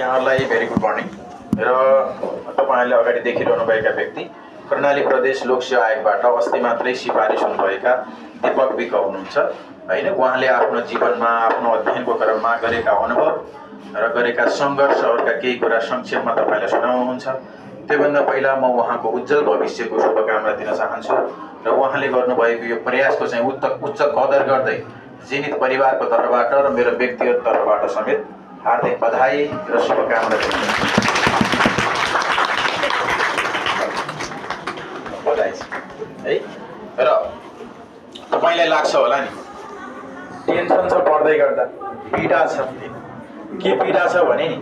यहाँलाई very good morning र तपाईँहरूले अगाडि देखिरहनुभएका व्यक्ति कर्णाली प्रदेश लोक सेवा आयोगबाट अस्ति मात्रै सिफारिस हुनुभएका दीपक विक हुनुहुन्छ हैन। उहाँले आफ्नो जीवनमा आफ्नो अध्ययनको क्रममा गरेका अनुभव र गरेका सङ्घर्षहरूका केही कुरा संक्षेपमा तपाईँलाई सुनाउनुहुन्छ। त्योभन्दा पहिला म उहाँको उज्जवल भविष्यको शुभकामना दिन चाहन्छु र उहाँले गर्नुभएको यो प्रयासको चाहिँ उच्च कदर गर्दै जीवित परिवारको तर्फबाट र मेरो व्यक्तिगत तर्फबाट समेत हार्दिक बधाई र शुभकामना दिन्छु। बधाई है। र तपाईँलाई लाग्छ होला नि टेन्सन छ पढ्दै गर्दा, पीडा छ। के पीडा छ भने नि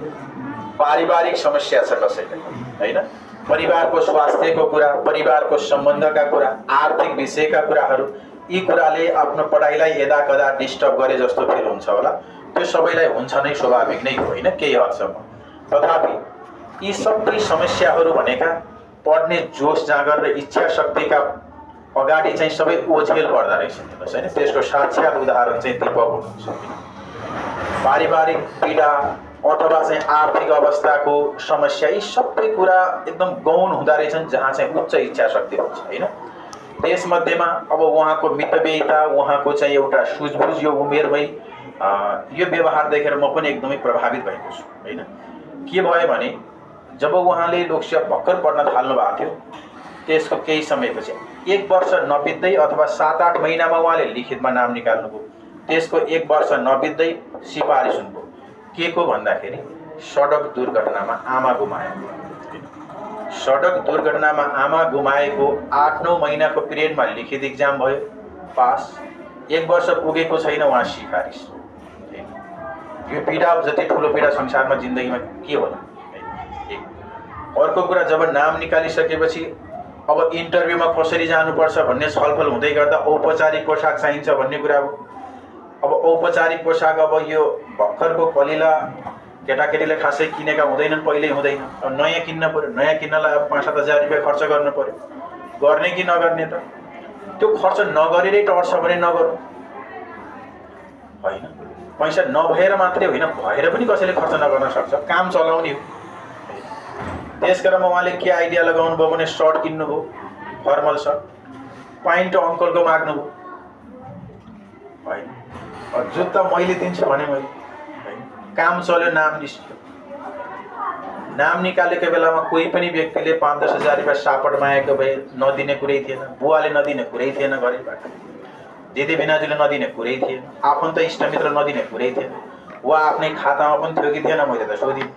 पारिवारिक समस्या छ कसैलाई हैन। परिवारको स्वास्थ्यको कुरा, परिवारको सम्बन्धका कुरा, आर्थिक विषयका कुराहरू, यी कुराले आफ्नो पढाइलाई यदाकदा डिस्टर्ब गरे जस्तो फिल हुन्छ होला। त्यो सबैलाई हुन्छ नै, स्वाभाविक नै हो हैन केही हदसम्म। तथापि यी सबै समस्याहरू भनेका पढ्ने जोस जाँगर र इच्छा शक्तिका अगाडि चाहिँ सबै ओझेल पर्दा रहेछ हैन। त्यसको साक्षात उदाहरण चाहिँ दीपक हुनुहुन्छ। पारिवारिक पीडा अथवा चाहिँ आर्थिक अवस्थाको समस्या, यी सबै कुरा एकदम गौण हुँदा रहेछन् जहाँ चाहिँ उच्च इच्छा शक्ति हुन्छ हैन। त्यसमध्येमा अब उहाँको मितव्ययिता, उहाँको चाहिँ एउटा सुझबुझ यो उमेरमै यो व्यवहार देखेर म पनि एकदमै प्रभावित भएको छु हैन। के भयो भने जब उहाँले लोकसेवा भर्खर पढ्न थाल्नु भएको थियो, त्यसको केही समयपछि 1 वर्ष नबित्दै अथवा 7-8 महिनामा उहाँले लिखितमा नाम निकाल्नुभयो। त्यसको 1 वर्ष नबित्दै सिफारिस हुनुभयो। के को भन्दाखेरि सडक दुर्घटनामा आमा गुमाएको। सडक दुर्घटनामा आमा गुमाएको 8-9 महिनाको पिरियडमा लिखित इक्जाम भयो, पास। 1 वर्ष पुगेको छैन, उहाँ सिफारिस। यो पीडा जति ठुलो पीडा संसारमा जिन्दगीमा के होला। अर्को कुरा, जब नाम निकालिसकेपछि अब इन्टरभ्यूमा कसरी जानुपर्छ भन्ने छलफल हुँदै गर्दा औपचारिक पोसाक चाहिन्छ भन्ने कुरा हो। अब औपचारिक पोसाक अब यो भर्खरको कलिला केटाकेटीले खासै किनेका हुँदैनन्, पहिल्यै हुँदैन। अब नयाँ किन्न पर्यो, नयाँ किन्नलाई अब 5-7 हजार रुपियाँ खर्च गर्नु पर्यो। गर्ने कि नगर्ने त? त्यो खर्च नगरेरै टर्छ भने नगरौँ होइन। पैसा नभएर मात्रै होइन, भएर पनि कसैले खर्च नगर्न सक्छ, काम चलाउने हो। त्यस कारण उहाँले के आइडिया लगाउनु भयो भने सर्ट किन्नुभयो, फर्मल सर्ट, प्यान्ट अङ्कलको माग्नुभयो होइन। जुत्ता मैले दिन्छु भने मैले होइन। काम चल्यो, नाम निस्क्यो। नाम निकालेको बेलामा कोही पनि व्यक्तिले 5-10 हजार रुपियाँ सापट मागेको भए नदिने कुरै थिएन। बुवाले नदिने कुरै थिएन, घरैबाट दिदी भिनाजुले नदिने कुरै थिएन, आफन्त इष्टमित्र नदिने कुरै थिएन। वा आफ्नै खातामा पनि थियो कि थिएन मैले त सोधिनँ।